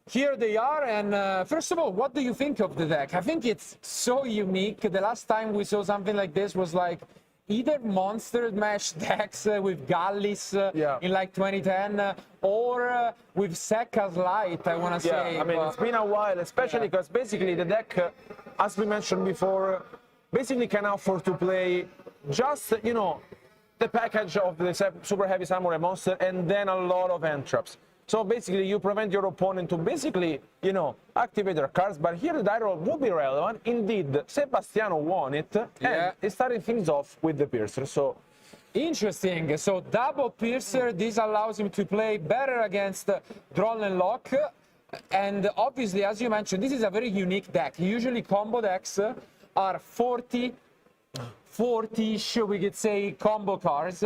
here they are. And first of all, what do you think of the deck? I think it's so unique. The last time we saw something like this was like either Monster Mash decks with Gallis in like 2010 or with Sekka's Light, I want to say. I mean, it's been a while, especially because basically the deck, as we mentioned before, basically can afford to play just, you know, the package of the Super Heavy Samurai Monster and then a lot of end traps. So basically you prevent your opponent to basically, you know, activate their cards, but here the die roll would be relevant. Indeed, Sebastiano won it, and he started things off with the Piercer, so... Interesting. So double Piercer, this allows him to play better against Drawn and Lock. And obviously, as you mentioned, this is a very unique deck. Usually combo decks are 40-ish, we could say, combo cards.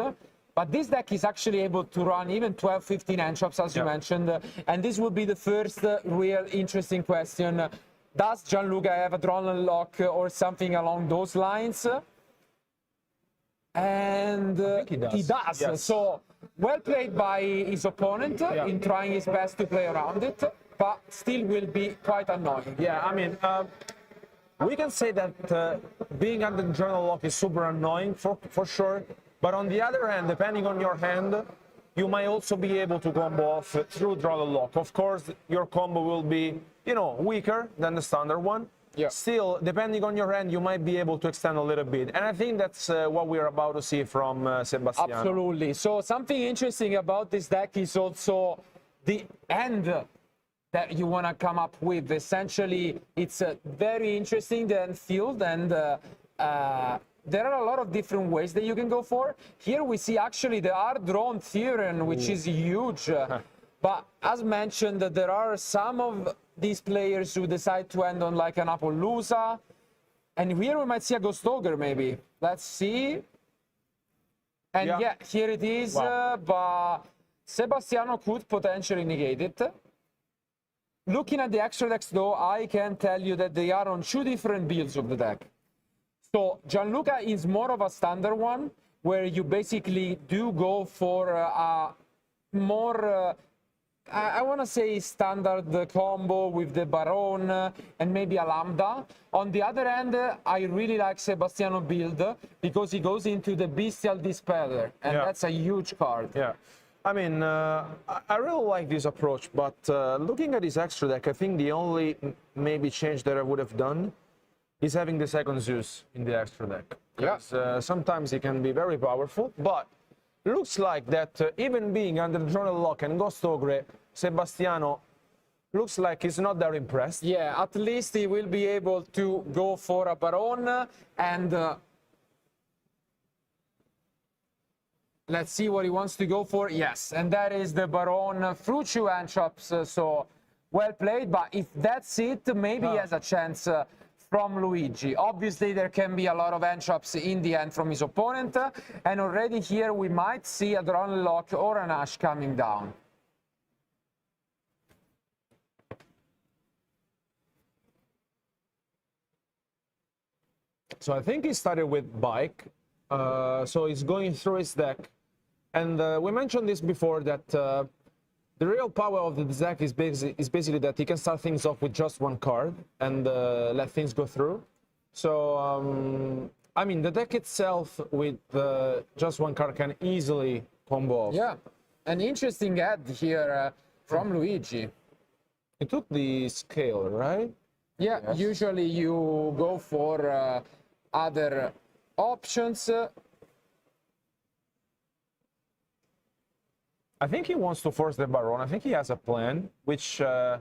But this deck is actually able to run even 12, 15 end traps, as you mentioned. And this would be the first real interesting question. Does Gianluca have a Drawn and Lock or something along those lines? And he does. Yes. So well played by his opponent in trying his best to play around it, but still will be quite annoying. Yeah, I mean, we can say that being under Journal Lock is super annoying for sure. But on the other hand, depending on your hand, you might also be able to combo off through Draw the Lock. Of course, your combo will be, you know, weaker than the standard one. Yeah. Still, depending on your hand, you might be able to extend a little bit. And I think that's what we're about to see from Sebastiano. Absolutely. So something interesting about this deck is also the end that you want to come up with. Essentially, it's very interesting, the end field, and there are a lot of different ways that you can go for. Here we see actually the hard-drawn Theoren, which is huge. But as mentioned, there are some of these players who decide to end on like an Appaloosa. And here we might see a Ghost Ogre, maybe. Let's see. And yeah, here it is. But Sebastiano could potentially negate it. Looking at the extra decks, though, I can tell you that they are on two different builds of the deck. So Gianluca is more of a standard one, where you basically do go for a more, I want to say, standard combo with the Baron and maybe a Lambda. On the other hand, I really like Sebastiano build because he goes into the Bestial Dispeller, and that's a huge card. Yeah. I mean, I really like this approach, but looking at his extra deck, I think the only maybe change that I would have done is having the second Zeus in the extra deck. Because sometimes it can be very powerful, but looks like that even being under Journal Lock and Ghost Ogre, Sebastiano looks like he's not that impressed. Yeah, at least he will be able to go for a Baron, and let's see what he wants to go for. Yes, and that is the Baron through two hand traps, so well played. But if that's it, maybe he has a chance from Luigi. Obviously, there can be a lot of end traps in the end from his opponent, and already here we might see a Drawn Lock or an Ash coming down. So I think he started with Bike, so he's going through his deck, and we mentioned this before that the real power of the deck is basically that he can start things off with just one card and let things go through. So, I mean, the deck itself with just one card can easily combo off. Yeah, an interesting ad here from Luigi. He took the scale, right? Yeah, yes. Usually you go for other options. I think he wants to force the Baron. I think he has a plan, which I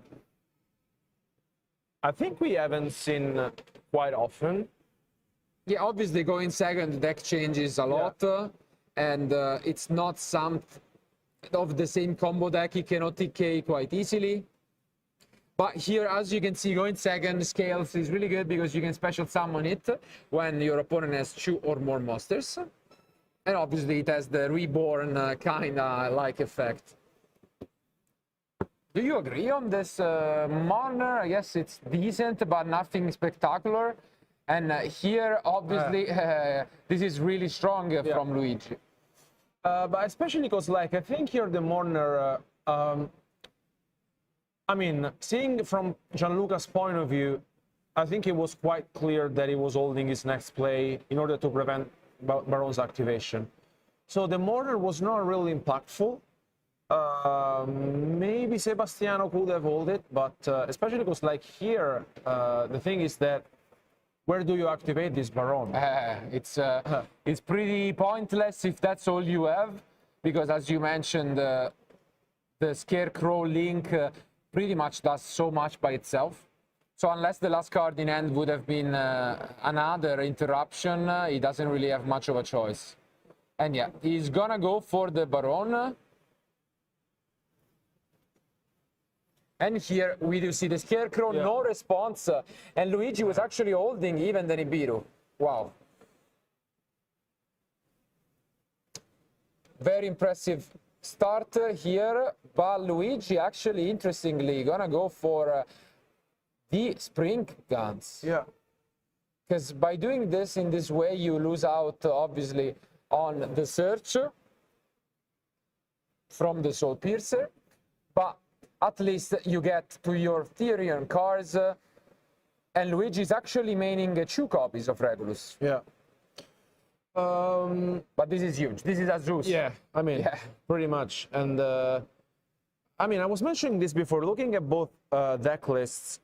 think we haven't seen quite often. Yeah, obviously going second, the deck changes a lot, and it's not some of the same combo deck. He cannot TK quite easily. But here, as you can see, going second scales is really good because you can special summon it when your opponent has two or more monsters. And obviously it has the reborn kind of like effect. Do you agree on this Mourner? I guess it's decent, but nothing spectacular. And here, obviously, this is really strong from Luigi. But especially because, like, I think here the Mourner, I mean, seeing from Gianluca's point of view, I think it was quite clear that he was holding his next play in order to prevent Baron's activation. So the mortar was not really impactful. Maybe Sebastiano could have held it, but especially because like here, the thing is that where do you activate this Baron? It's pretty pointless if that's all you have, because as you mentioned, the Scarecrow link pretty much does so much by itself. So unless the last card in hand would have been another interruption, he doesn't really have much of a choice. And yeah, he's gonna go for the Baron. And here we do see the Scarecrow, no response. And Luigi was actually holding even the Nibiru. Wow. Very impressive start here. But Luigi actually, interestingly, gonna go for the Spring Guns. Yeah. Because by doing this in this way, you lose out, obviously, on the search from the Soul Piercer. But at least you get to your Therion cards, and Luigi is actually maining 2 copies of Regulus. Yeah. But this is huge. This is a Zeus. Yeah, I mean, pretty much. And I mean, I was mentioning this before. Looking at both deck lists,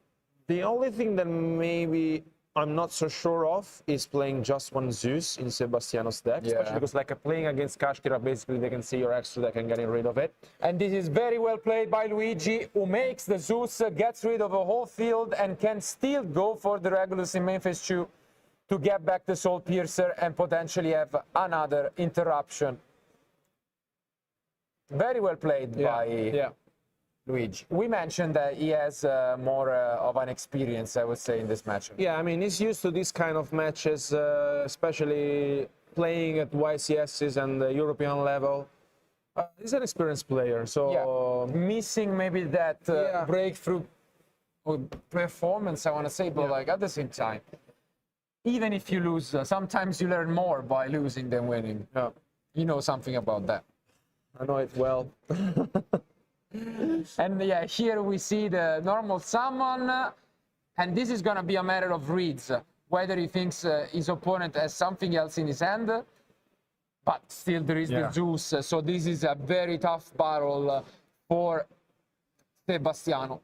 the only thing that maybe I'm not so sure of is playing just one Zeus in Sebastiano's deck, especially because like playing against Kashtira, basically they can see your extra deck and getting rid of it. And this is very well played by Luigi, who makes the Zeus, gets rid of a whole field, and can still go for the Regulus in main phase 2 to get back the Soul Piercer and potentially have another interruption. Very well played by Luigi. We mentioned that he has more of an experience, I would say, in this match. Yeah, I mean, he's used to this kind of matches, especially playing at YCSs and the European level. He's an experienced player, so... Missing maybe that breakthrough performance, I want to say, but like at the same time, even if you lose, sometimes you learn more by losing than winning. You know something about that. I know it well. And yeah, here we see the normal summon, and this is gonna be a matter of reads, whether he thinks his opponent has something else in his hand, but still there is the Zeus, so this is a very tough battle for Sebastiano.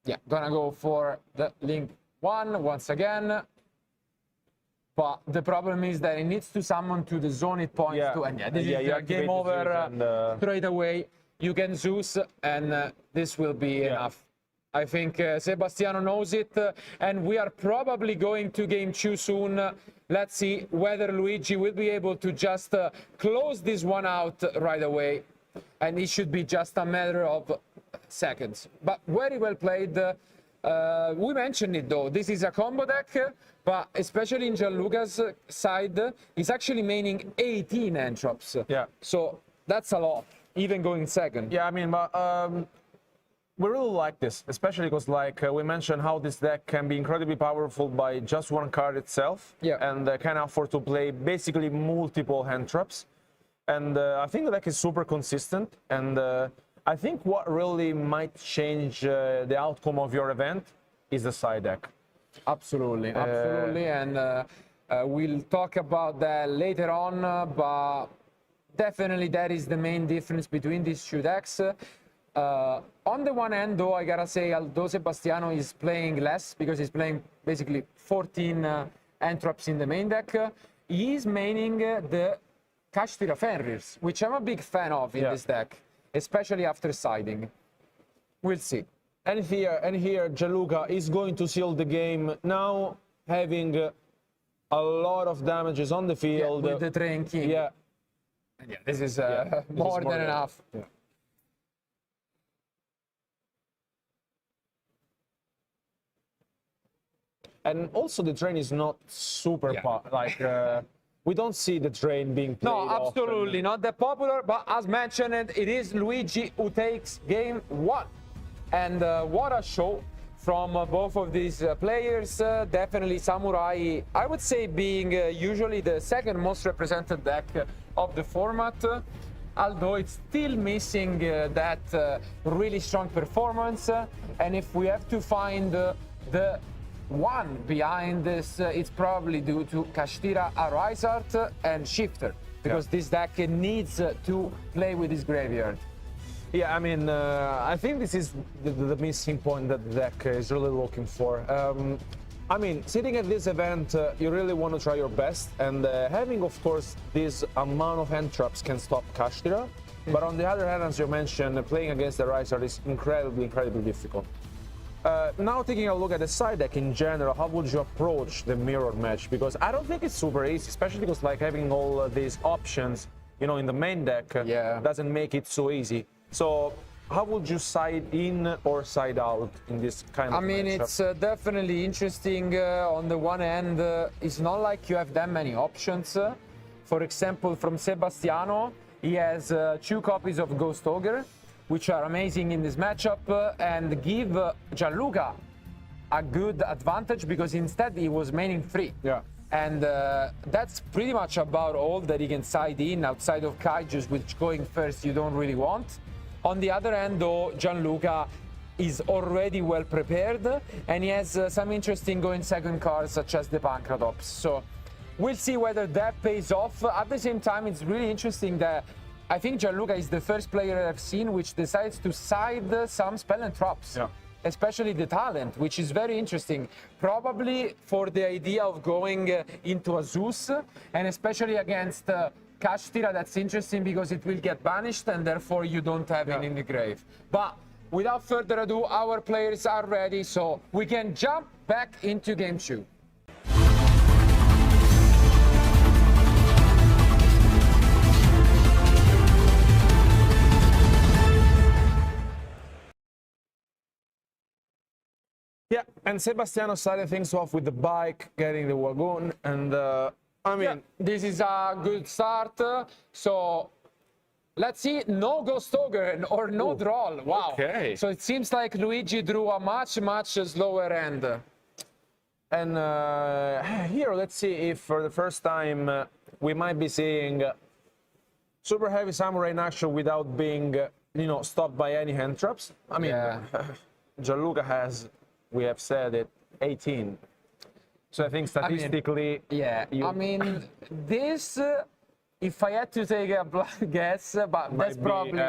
Yeah, gonna go for the Link 1 once again. But the problem is that it needs to summon to the zone it points to, and this is game over straight away. You can Zeus, and this will be enough. I think Sebastiano knows it, and we are probably going to game 2 soon. Let's see whether Luigi will be able to just close this one out right away, and it should be just a matter of seconds. But very well played. We mentioned it though, this is a combo deck, but especially in Gianluca's side, he's actually maining 18 entrops. Yeah. So that's a lot, even going second. Yeah, I mean, but we really like this, especially because like we mentioned how this deck can be incredibly powerful by just one card itself. Yeah. And can afford to play basically multiple hand traps. And I think the deck is super consistent, and I think what really might change the outcome of your event is the side deck. Absolutely, absolutely, and we'll talk about that later on, but definitely that is the main difference between these 2 decks. On the one hand, though, I gotta say, although Sebastiano is playing less, because he's playing basically 14 entrops in the main deck, he is maining the Kashtira Fenrirs, which I'm a big fan of in this deck, especially after siding. We'll see. And here Gianluca is going to seal the game now, having a lot of damages on the field. With the Train King. Yeah. And this is more than enough. Yeah. And also the train is not super like we don't see the train being played. No, absolutely often. not that popular, but as mentioned, it is Luigi who takes game 1. And what a show from both of these players. Definitely Samurai, I would say, being usually the second most represented deck of the format. although it's still missing that really strong performance. And if we have to find the one behind this, it's probably due to Kashtira, Arisart, and Shifter, because this deck needs to play with his graveyard. Yeah, I mean, I think this is the missing point that the deck is really looking for. I mean, sitting at this event, you really want to try your best, and having, of course, this amount of hand traps can stop Kashtira. But on the other hand, as you mentioned, playing against the Riser is incredibly difficult. Now taking a look at the side deck in general, how would you approach the mirror match? Because I don't think it's super easy, especially because like having all these options, you know, in the main deck doesn't make it so easy. So how would you side in or side out in this kind of matchup? It's definitely interesting. On the one hand, it's not like you have that many options. For example, from Sebastiano, he has 2 copies of Ghost Ogre, which are amazing in this matchup, and give Gianluca a good advantage because instead he was maining 3. Yeah. And that's pretty much about all that he can side in outside of Kaijus, which going first you don't really want. On the other hand, though, Gianluca is already well prepared, and he has some interesting going second cards, such as the Pancratops. So we'll see whether that pays off. At the same time, it's really interesting that I think Gianluca is the first player I've seen which decides to side some spell and traps. Yeah. Especially the talent, which is very interesting. Probably for the idea of going into a Zeus, and especially against Kashtira, that's interesting because it will get banished and therefore you don't have it in the grave. But without further ado, our players are ready, so we can jump back into game 2. Yeah, and Sebastiano started things off with the bike, getting the wagon, and I mean, this is a good start. So let's see, no Ghost Ogre or no draw. Wow. Okay. So it seems like Luigi drew a much slower end. And here, let's see if for the first time we might be seeing Super Heavy Samurai in action without being, you know, stopped by any hand traps. I mean, Gianluca has, we have said it, 18. So I think statistically, I mean, this, if I had to take a blind guess, but that's probably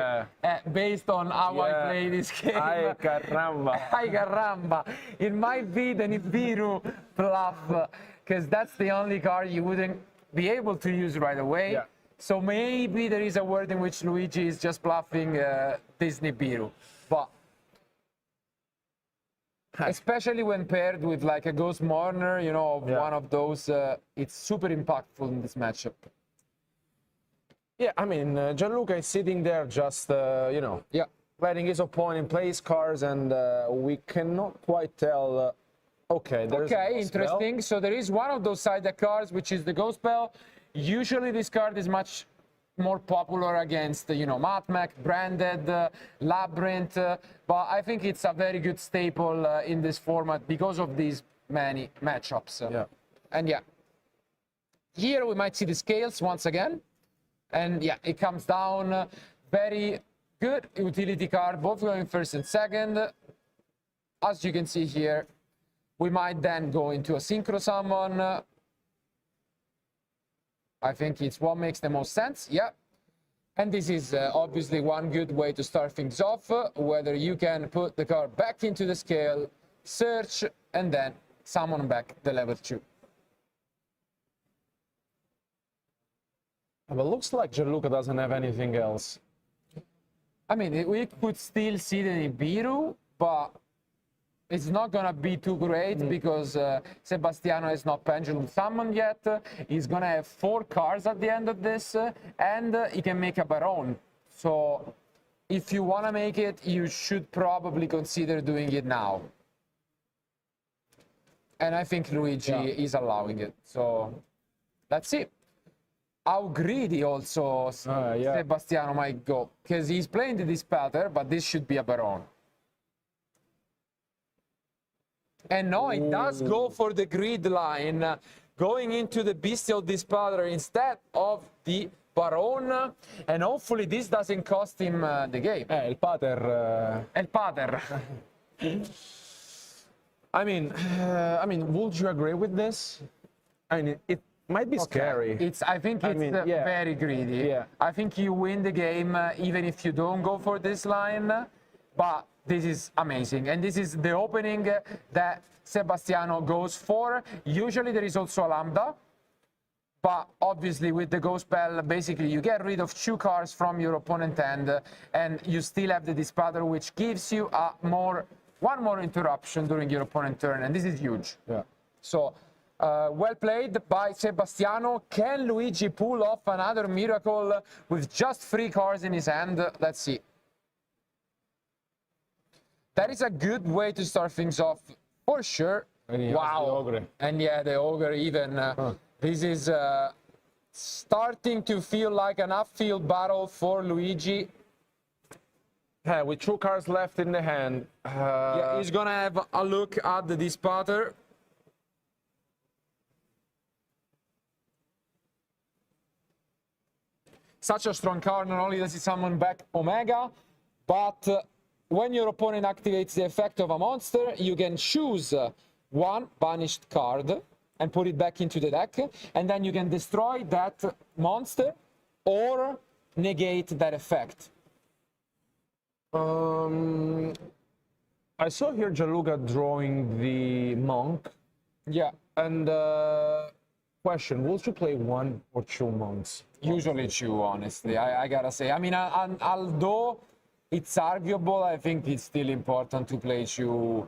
based on how I play this game. Ay caramba. Ay caramba. It might be the Nibiru bluff, because that's the only card you wouldn't be able to use right away. Yeah. So maybe there is a world in which Luigi is just bluffing this Nibiru. But especially when paired with like a Ghost Mourner, you know, one of those, it's super impactful in this matchup. Yeah, I mean, Gianluca is sitting there just, you know, letting his opponent play his cards, and we cannot quite tell. Okay, there's interesting. So there is one of those side deck cards, which is the Ghost Spell. Usually this card is much more popular against, you know, Matmec, Branded, Labyrinth, but I think it's a very good staple in this format because of these many matchups. And here we might see the scales once again, and it comes down. Very good utility card, both going first and second. As you can see here, we might then go into a Synchro Summon. I think it's what makes the most sense, And this is obviously one good way to start things off, whether you can put the card back into the scale, search, and then summon back the level 2. But looks like Gianluca doesn't have anything else. I mean, we could still see the Nibiru, but it's not going to be too great because Sebastiano has not Pendulum summoned yet. He's going to have 4 cards at the end of this, and he can make a Baron. So if you want to make it, you should probably consider doing it now. And I think Luigi is allowing it. So let's see how greedy also Sebastiano might go, because he's playing the Dispeller, but this should be a Baron. And no, it does go for the grid line, going into the Bestial Dispeller instead of the Baron, and hopefully this doesn't cost him the game. Il pater. El Pater. I mean, would you agree with this? I mean, it might be scary. I think it's yeah. very greedy. Yeah. I think you win the game even if you don't go for this line, but this is amazing. And this is the opening that Sebastiano goes for. Usually there is also a Lambda, but obviously with the Go spell, basically you get rid of 2 cards from your opponent hand, and you still have the Dispater, which gives you one more interruption during your opponent's turn, and this is huge. Yeah. So, well played by Sebastiano. Can Luigi pull off another miracle with just 3 cards in his hand? Let's see. That is a good way to start things off, for sure. And wow. And yeah, the Ogre even. This is starting to feel like an upfield battle for Luigi. Yeah, with 2 cards left in the hand. Yeah, he's gonna have a look at the Dispater. Such a strong card. Not only does it summon back Omega, but when your opponent activates the effect of a monster, you can choose one banished card and put it back into the deck, and then you can destroy that monster or negate that effect. I saw here Gianluca drawing the monk. Yeah. And question, would you play 1 or 2 monks? Usually 2, honestly. I gotta say. I mean, although it's arguable, I think it's still important to play 2.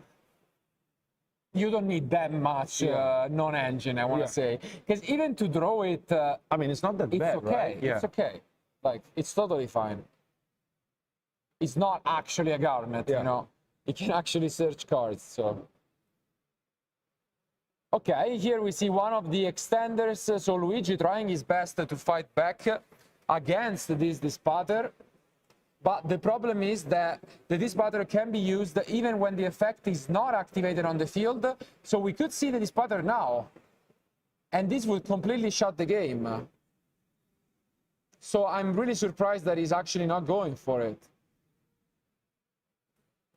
You don't need that much non-engine, I want to say. Because even to draw it... I mean, it's not that bad, okay. right? Yeah. It's okay. Like, it's totally fine. It's not actually a garment, you know. You can actually search cards, so... Okay, here we see one of the extenders. So Luigi trying his best to fight back against this Dispater. But the problem is that the Dispater can be used even when the effect is not activated on the field. So we could see the Dispater now. And this would completely shut the game. So I'm really surprised that he's actually not going for it.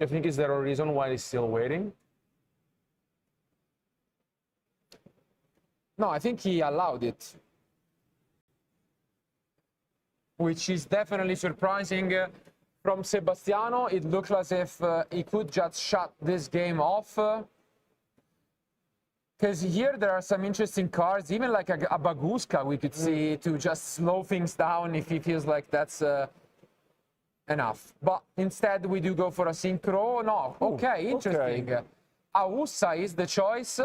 You think is there a reason why he's still waiting? No, I think he allowed it. Which is definitely surprising from Sebastiano. It looks as if he could just shut this game off. Because here there are some interesting cards, even like a Baguska we could see to just slow things down if he feels like that's enough. But instead we do go for a Synchro. No, okay, interesting. Okay. Aussa is the choice,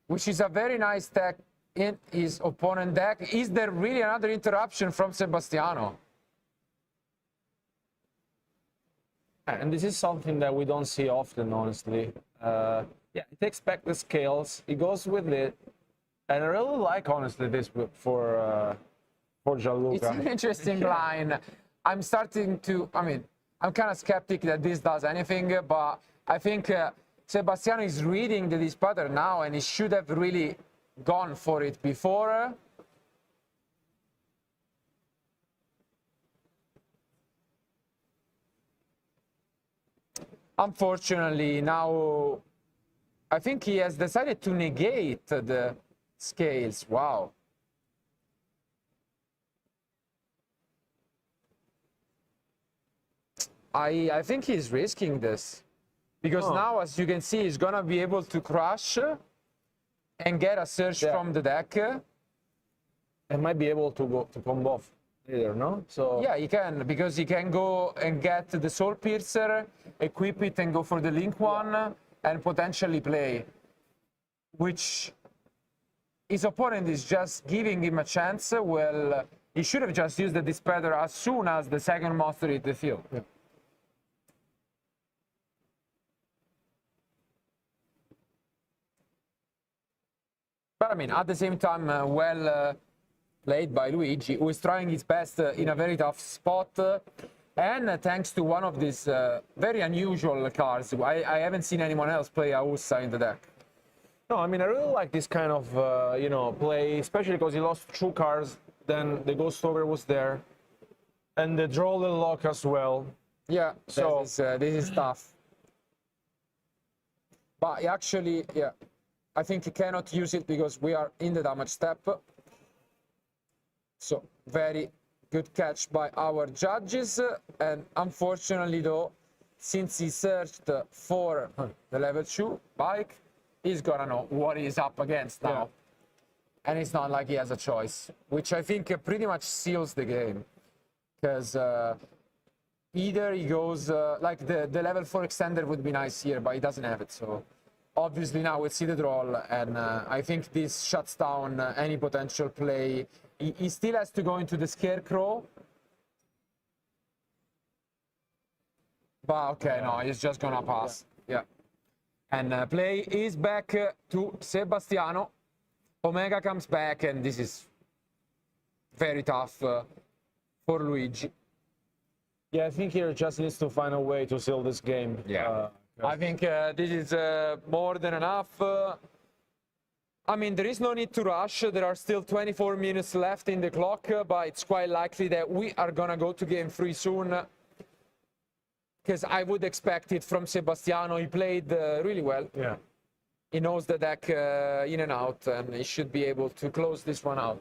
which is a very nice tech in his opponent deck. Is there really another interruption from Sebastiano? And this is something that we don't see often, honestly. Yeah, he takes back the scales, he goes with it, and I really like, honestly, this for Gianluca. It's an interesting line. I'm starting to, I mean, I'm kind of skeptic that this does anything, but I think Sebastiano is reading the Dispater now, and he should have really gone for it before. Unfortunately, now I think he has decided to negate the scales. Wow. I think he's risking this. Because now, as you can see, he's going to be able to crush and get a search from the deck. And might be able to go to combo off later, no? So yeah, he can, because he can go and get the Soul Piercer, equip it and go for the Link one, and potentially play. Which his opponent is just giving him a chance. Well, he should have just used the Dispater as soon as the second monster hit the field. Yeah. But I mean, at the same time, well played by Luigi, who is trying his best in a very tough spot. And thanks to one of these very unusual cards, I haven't seen anyone else play Aussa in the deck. No, I mean, I really like this kind of, you know, play, especially because he lost 2 cards then the Ghost Ogre was there, and the Draw the Lock as well. Yeah, So this is tough. But actually, yeah, I think you cannot use it because we are in the damage step. So very good catch by our judges. And unfortunately, though, since he searched for the level 2 bike, he's gonna know what he's up against now. Yeah. And it's not like he has a choice, which I think pretty much seals the game. Because either he goes, like the level 4 extender would be nice here, but he doesn't have it. So obviously now we'll see the draw, and I think this shuts down any potential play. He still has to go into the Scarecrow. But okay, no, he's just gonna pass. Yeah. And play is back to Sebastiano. Omega comes back, and this is very tough for Luigi. yeah, I think he just needs to find a way to seal this game. Yeah. I think this is more than enough. I mean, there is no need to rush. There are still 24 minutes left in the clock, but it's quite likely that we are going to go to game 3 soon. Because I would expect it from Sebastiano. He played really well. Yeah. He knows the deck in and out, and he should be able to close this one out.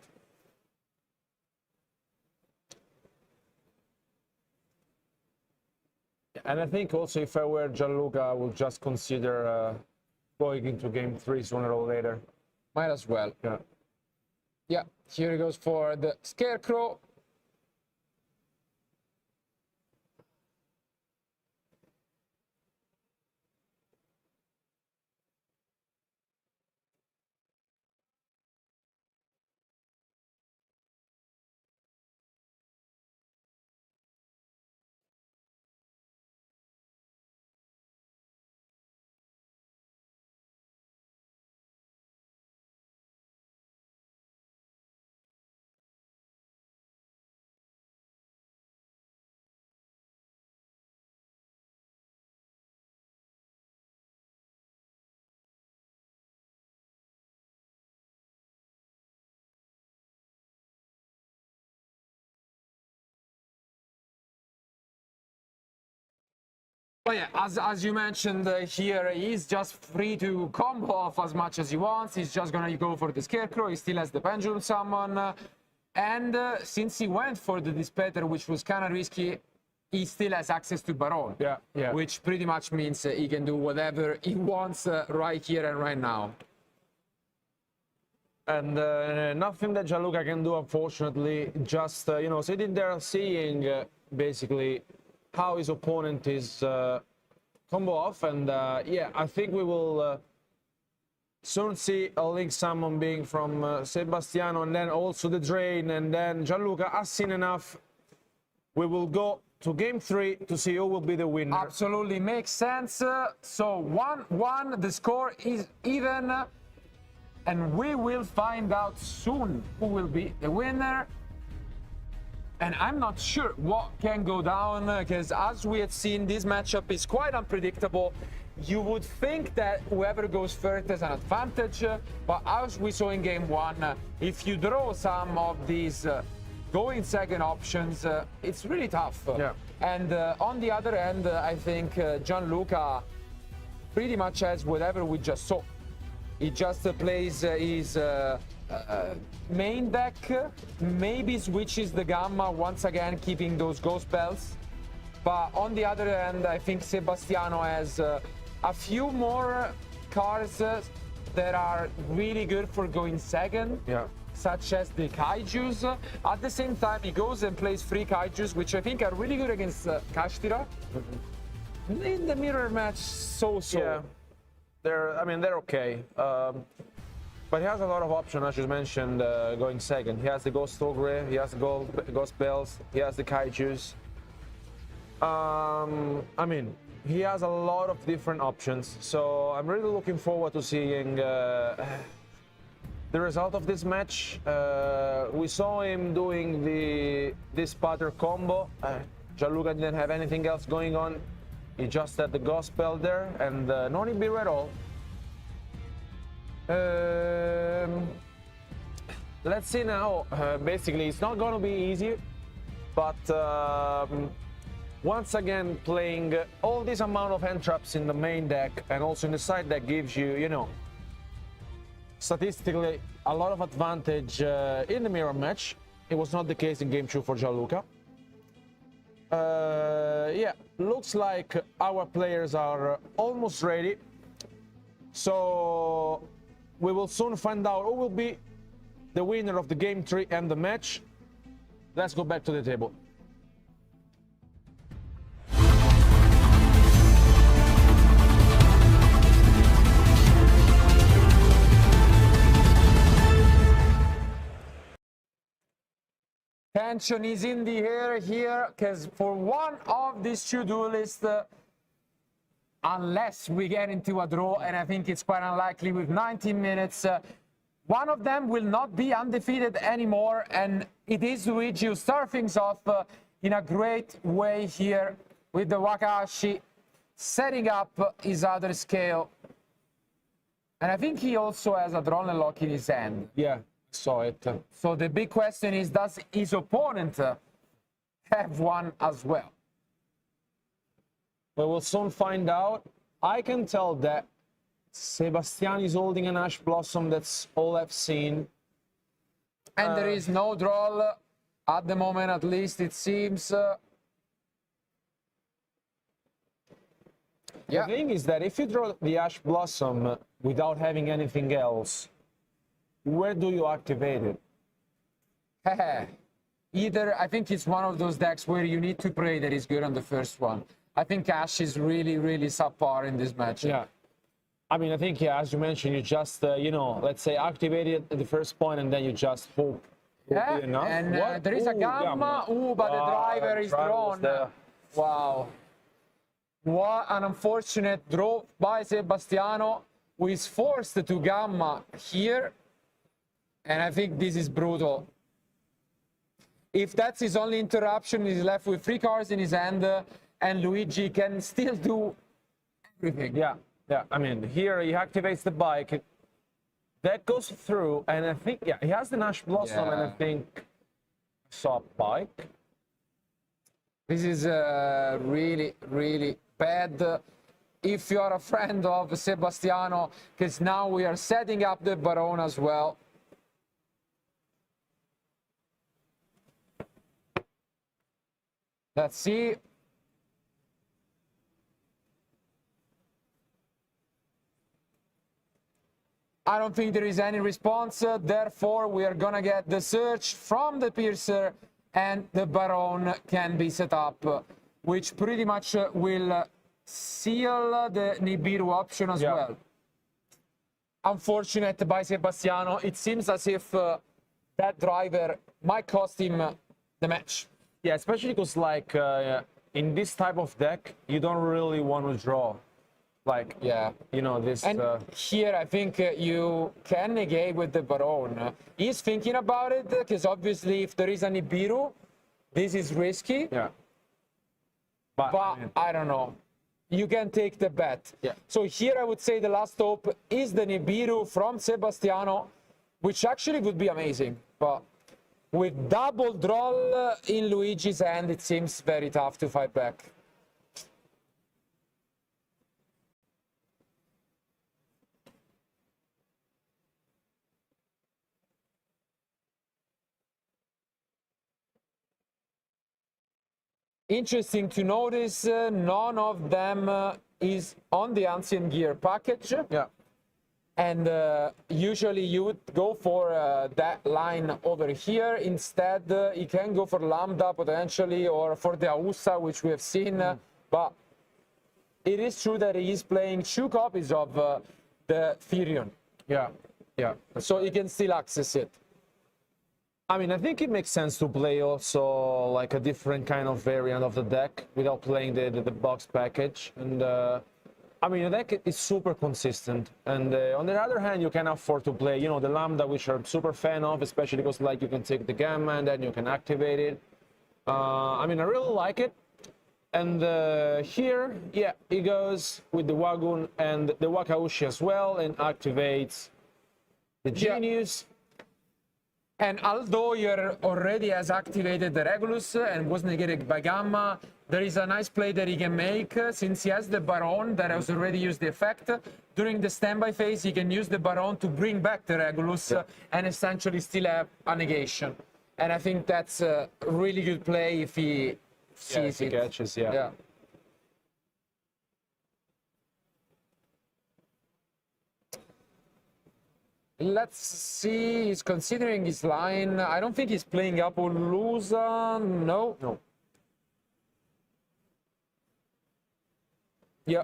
And I think also if I were Gianluca, I would just consider going into game 3 sooner or later. Might as well. Yeah. Yeah, here he goes for the Scarecrow. But yeah, as you mentioned here, he's just free to combo off as much as he wants. He's just gonna go for the Scarecrow. He still has the Pendulum Summon. And since he went for the Dispetter, which was kind of risky, he still has access to Baron. Yeah, yeah. Which pretty much means he can do whatever he wants right here and right now. And nothing that Gianluca can do, unfortunately. Just, you know, sitting there seeing basically how his opponent is combo off. And yeah, I think we will soon see a Link Summon being from Sebastiano, and then also the Drain. And then Gianluca has seen enough. We will go to game 3 to see who will be the winner. Absolutely makes sense. So 1-1, the score is even. And we will find out soon who will be the winner. And I'm not sure what can go down, because as we have seen, this matchup is quite unpredictable. You would think that whoever goes first has an advantage, but as we saw in game 1, if you draw some of these going second options, it's really tough. Yeah. And on the other end, I think Gianluca pretty much has whatever we just saw. He just plays his main deck, maybe switches the Gamma once again, keeping those Ghost Bells. But on the other hand, I think Sebastiano has a few more cards that are really good for going second, Yeah. such as the Kaijus. At the same time, he goes and plays 3 Kaijus, which I think are really good against Kashtira. In the mirror match, so-so. Yeah. They're okay. But he has a lot of options, as you mentioned, going second. He has the Ghost Ogre, he has the Ghost Bells, he has the Kaijus. I mean, he has a lot of different options. So I'm really looking forward to seeing the result of this match. We saw him doing this Spatter combo. Gianluca didn't have anything else going on. He just had the Gospel there, and no Nibiru at all. let's see now. Basically, it's not going to be easy, but once again, playing all this amount of hand traps in the main deck and also in the side deck gives you, you know, statistically a lot of advantage in the mirror match. It was not the case in game 2 for Gianluca. Yeah, looks like our players are almost ready. So we will soon find out who will be the winner of the game 3 and the match. Let's go back to the table. Tension is in the air here, because for one of these two duelists, unless we get into a draw, and I think it's quite unlikely with 19 minutes, one of them will not be undefeated anymore, and it is Luigi who starts things off in a great way here with the Wakashi setting up his other scale. And I think he also has a drone lock in his hand. Yeah, saw it. So the big question is, does his opponent have one as well? We will soon find out. I can tell that Sebastian is holding an Ash Blossom, that's all I've seen. And there is no draw at the moment, at least it seems. The thing is that if you draw the Ash Blossom without having anything else, where do you activate it? Either, I think it's one of those decks where you need to pray that it's good on the first one. I think Ash is really, really subpar in this match. Yeah. I mean, I think, yeah, as you mentioned, you just, you know, let's say activate it at the first point and then you just hope. Yeah, enough. and there is a Ooh, gamma. Ooh, but the driver is drawn. Wow. What an unfortunate draw by Sebastiano, who is forced to gamma here. And I think this is brutal. If that's his only interruption, he's left with 3 cards in his hand, and Luigi can still do everything. Yeah, yeah. I mean, here he activates the bike. That goes through, and I think, yeah, he has the Ash Blossom, and I think saw bike. This is really, really bad if you are a friend of Sebastiano, because now we are setting up the Baron as well. Let's see. I don't think there is any response, therefore we are gonna get the search from the Piercer, and the Baron can be set up, which pretty much will seal the Nibiru option as well. Unfortunate by Sebastiano. It seems as if that driver might cost him the match. Yeah, especially because, like, in this type of deck, you don't really want to draw. Like, you know, this... And here, I think you can negate with the Baron. He's thinking about it, because obviously if there is a Nibiru, this is risky. Yeah. But I don't know. You can take the bet. Yeah. So here I would say the last hope is the Nibiru from Sebastiano, which actually would be amazing. But with double draw in Luigi's hand, it seems very tough to fight back. Interesting to notice, none of them is on the Ancient Gear package. Yeah. And usually you would go for that line over here. Instead, you can go for Lambda potentially, or for the Ausa, which we have seen. But it is true that he is playing 2 copies of the Therion. Yeah, yeah. So you can still access it. I mean, I think it makes sense to play also like a different kind of variant of the deck without playing the box package. And I mean, the deck is super consistent. And on the other hand, you can afford to play, you know, the Lambda, which I'm super fan of, especially because like you can take the Gamma and then you can activate it. I mean, I really like it. And here, yeah, he goes with the Wagun and the Wakaushi as well and activates the Genius. And although you're already has activated the Regulus and was negated by Gamma, there is a nice play that he can make since he has the Baron that has already used the effect. During the standby phase, he can use the Baron to bring back the Regulus and essentially still have a negation. And I think that's a really good play if he sees if he it. catches, Yeah. Let's see, he's considering his line. I don't think he's playing Appaloosa. No. No. Yeah.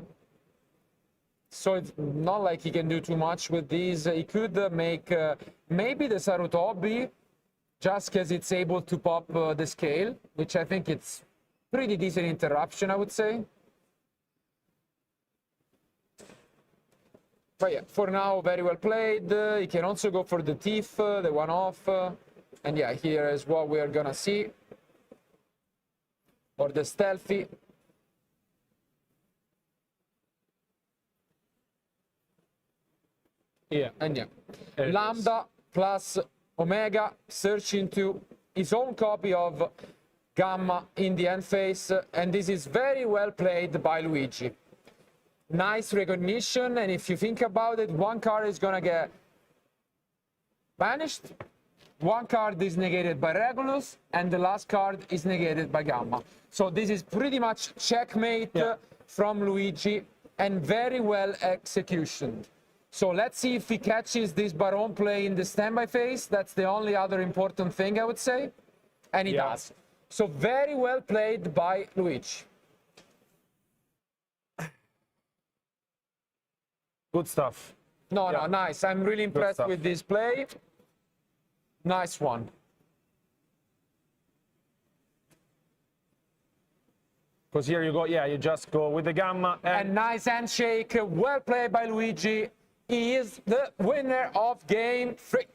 So it's not like he can do too much with these. He could make maybe the Sarutobi, just because it's able to pop the scale, which I think it's pretty decent interruption, I would say. But yeah, for now, very well played. He can also go for the thief, the one-off. And yeah, here is what we are gonna see. Or the stealthy. Yeah. And yeah, There it Lambda plus Omega search into his own copy of Gamma in the end phase. And this is very well played by Luigi. Nice recognition, and if you think about it, one card is gonna get banished, one card is negated by Regulus, and the last card is negated by Gamma. So this is pretty much checkmate from Luigi, and very well executioned. So let's see if he catches this Baron play in the standby phase. That's the only other important thing, I would say, and he does. So very well played by Luigi. Good stuff. No, nice. I'm really impressed stuff. with this play. Nice one. Because here you go, you just go with the Gamma. And nice handshake. Well played by Luigi. He is the winner of game 3.